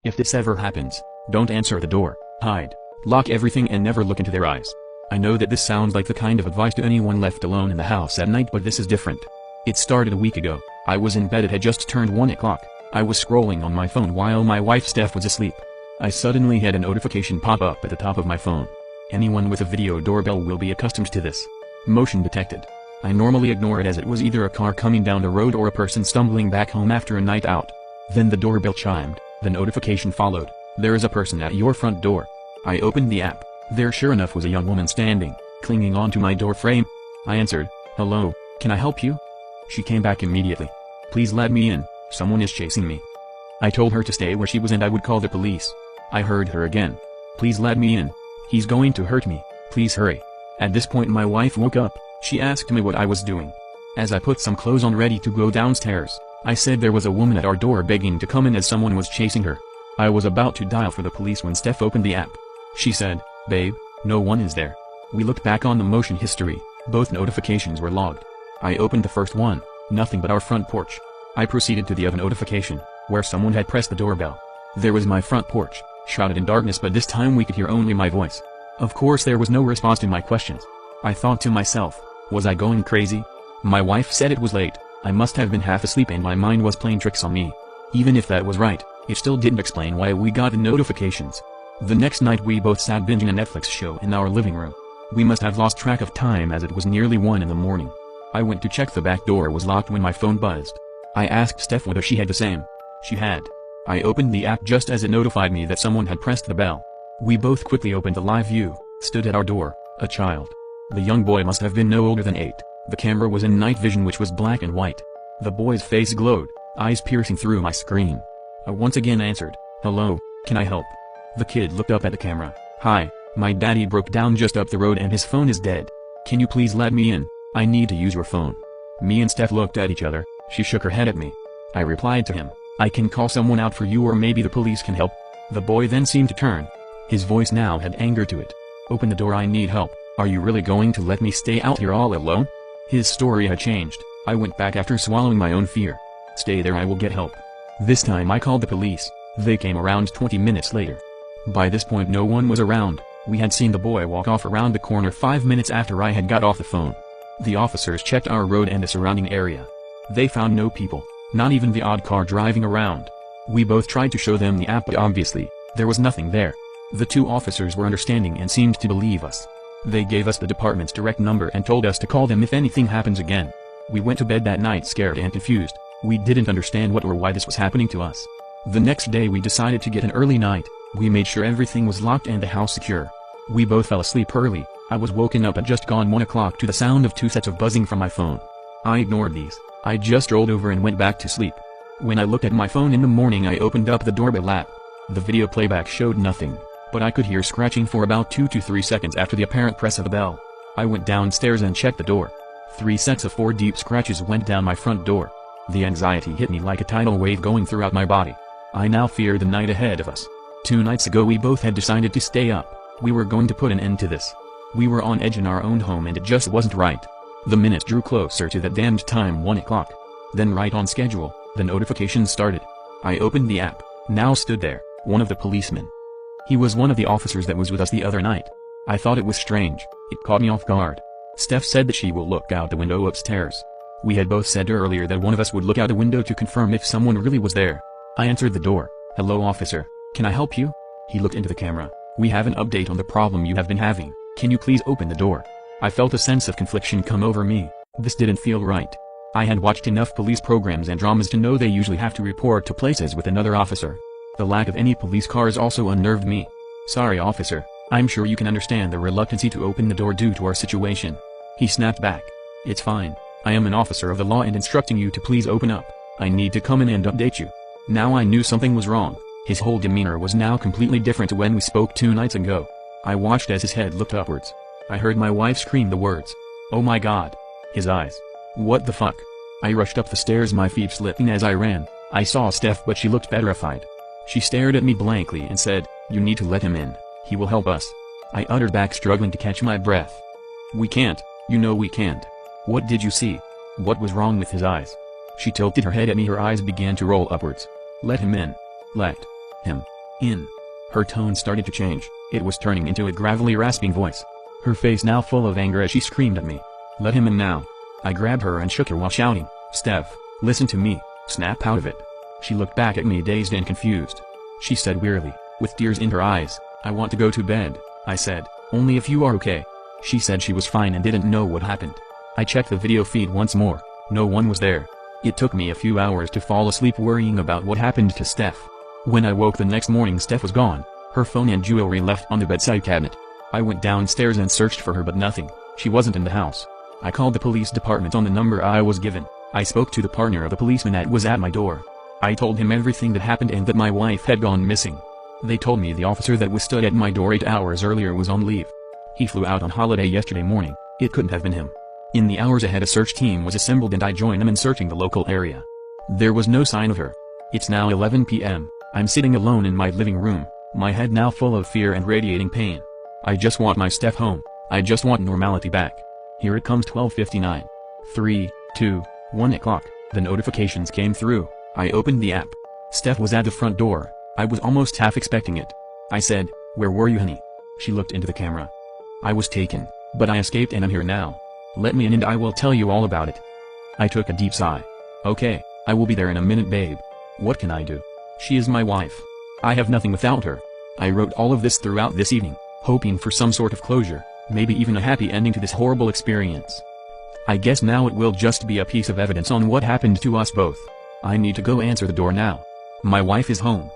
If this ever happens, don't answer the door, hide, lock everything and never look into their eyes. I know that this sounds like the kind of advice to anyone left alone in the house at night, but this is different. It started a week ago. I was in bed, it had just turned 1 o'clock. I was scrolling on my phone while my wife Steph was asleep. I suddenly had a notification pop up at the top of my phone. Anyone with a video doorbell will be accustomed to this. Motion detected. I normally ignore it as it was either a car coming down the road or a person stumbling back home after a night out. Then the doorbell chimed, the notification followed. There is a person at your front door. I opened the app. There sure enough was a young woman standing, clinging onto my door frame. I answered, "Hello, can I help you?" She came back immediately. "Please let me in, someone is chasing me." I told her to stay where she was and I would call the police. I heard her again. "Please let me in. He's going to hurt me, please hurry." At this point my wife woke up. She asked me what I was doing. As I put some clothes on ready to go downstairs, I said there was a woman at our door begging to come in as someone was chasing her. I was about to dial for the police when Steph opened the app. She said, "Babe, no one is there." We looked back on the motion history. Both notifications were logged. I opened the first one, nothing but our front porch. I proceeded to the other notification, where someone had pressed the doorbell. There was my front porch, shrouded in darkness, but this time we could hear only my voice. Of course there was no response to my questions. I thought to myself, was I going crazy? My wife said it was late, I must have been half asleep and my mind was playing tricks on me. Even if that was right, it still didn't explain why we got the notifications. The next night we both sat binging a Netflix show in our living room. We must have lost track of time as it was nearly 1 in the morning. I went to check the back door was locked when my phone buzzed. I asked Steph whether she had the same. She had. I opened the app just as it notified me that someone had pressed the bell. We both quickly opened the live view. Stood at our door, a child. The young boy must have been no older than 8. The camera was in night vision, which was black and white. The boy's face glowed, eyes piercing through my screen. I once again answered, "Hello, can I help?" The kid looked up at the camera. "Hi, my daddy broke down just up the road and his phone is dead. Can you please let me in? I need to use your phone." Me and Steph looked at each other. She shook her head at me. I replied to him, "I can call someone out for you or maybe the police can help." The boy then seemed to turn. His voice now had anger to it. "Open the door, I need help. Are you really going to let me stay out here all alone?" His story had changed. I went back after swallowing my own fear. "Stay there, I will get help." This time I called the police. They came around 20 minutes later. By this point no one was around. We had seen the boy walk off around the corner 5 minutes after I had got off the phone. The officers checked our road and the surrounding area. They found no people, not even the odd car driving around. We both tried to show them the app, but obviously, there was nothing there. The 2 officers were understanding and seemed to believe us. They gave us the department's direct number and told us to call them if anything happens again. We went to bed that night scared and confused. We didn't understand what or why this was happening to us. The next day we decided to get an early night. We made sure everything was locked and the house secure. We both fell asleep early. I was woken up at just gone 1 o'clock to the sound of 2 sets of buzzing from my phone. I ignored these. I just rolled over and went back to sleep. When I looked at my phone in the morning, I opened up the doorbell app. The video playback showed nothing, but I could hear scratching for about 2 to 3 seconds after the apparent press of the bell. I went downstairs and checked the door. 3 sets of 4 deep scratches went down my front door. The anxiety hit me like a tidal wave going throughout my body. I now fear the night ahead of us. 2 nights ago we both had decided to stay up. We were going to put an end to this. We were on edge in our own home and it just wasn't right. The minutes drew closer to that damned time, 1 o'clock. Then right on schedule, the notifications started. I opened the app. Now stood there, one of the policemen. He was one of the officers that was with us the other night. I thought it was strange. It caught me off guard. Steph said that she will look out the window upstairs. We had both said earlier that one of us would look out the window to confirm if someone really was there. I answered the door. "Hello officer, can I help you?" He looked into the camera. "We have an update on the problem you have been having. Can you please open the door?" I felt a sense of confliction come over me. This didn't feel right. I had watched enough police programs and dramas to know they usually have to report to places with another officer. The lack of any police cars also unnerved me. "Sorry officer, I'm sure you can understand the reluctancy to open the door due to our situation." He snapped back. "It's fine. I am an officer of the law and instructing you to please open up. I need to come in and update you." Now I knew something was wrong. His whole demeanor was now completely different to when we spoke 2 nights ago. I watched as his head looked upwards. I heard my wife scream the words, "Oh my God." His eyes. What the fuck? I rushed up the stairs, my feet slipping as I ran. I saw Steph, but she looked petrified. She stared at me blankly and said, "You need to let him in. He will help us." I uttered back, struggling to catch my breath. "We can't. You know we can't." "What did you see? What was wrong with his eyes?" She tilted her head at me, her eyes began to roll upwards. "Let him in. Let Him. In. Her tone started to change, it was turning into a gravelly rasping voice. Her face now full of anger as she screamed at me. Let him in now. I grabbed her and shook her while shouting, Steph, listen to me, snap out of it. She looked back at me dazed and confused. She said wearily, with tears in her eyes, I want to go to bed. I said, only if you are okay. She said she was fine and didn't know what happened. I checked the video feed once more, no one was there. It took me a few hours to fall asleep worrying about what happened to Steph. When I woke the next morning, Steph was gone, her phone and jewelry left on the bedside cabinet. I went downstairs and searched for her but nothing, she wasn't in the house. I called the police department on the number I was given. I spoke to the partner of the policeman that was at my door. I told him everything that happened and that my wife had gone missing. They told me the officer that was stood at my door 8 hours earlier was on leave. He flew out on holiday yesterday morning, it couldn't have been him. In the hours ahead a search team was assembled and I joined them in searching the local area. There was no sign of her. It's now 11 p.m, I'm sitting alone in my living room, my head now full of fear and radiating pain. I just want my Steph home, I just want normality back. Here it comes 12:59. 3, 2, 1 o'clock, the notifications came through. I opened the app. Steph was at the front door. I was almost half expecting it. I said, where were you, honey? She looked into the camera. I was taken, but I escaped and I'm here now. Let me in and I will tell you all about it. I took a deep sigh. Okay, I will be there in a minute, babe. What can I do? She is my wife. I have nothing without her. I wrote all of this throughout this evening, hoping for some sort of closure, maybe even a happy ending to this horrible experience. I guess now it will just be a piece of evidence on what happened to us both. I need to go answer the door now. My wife is home.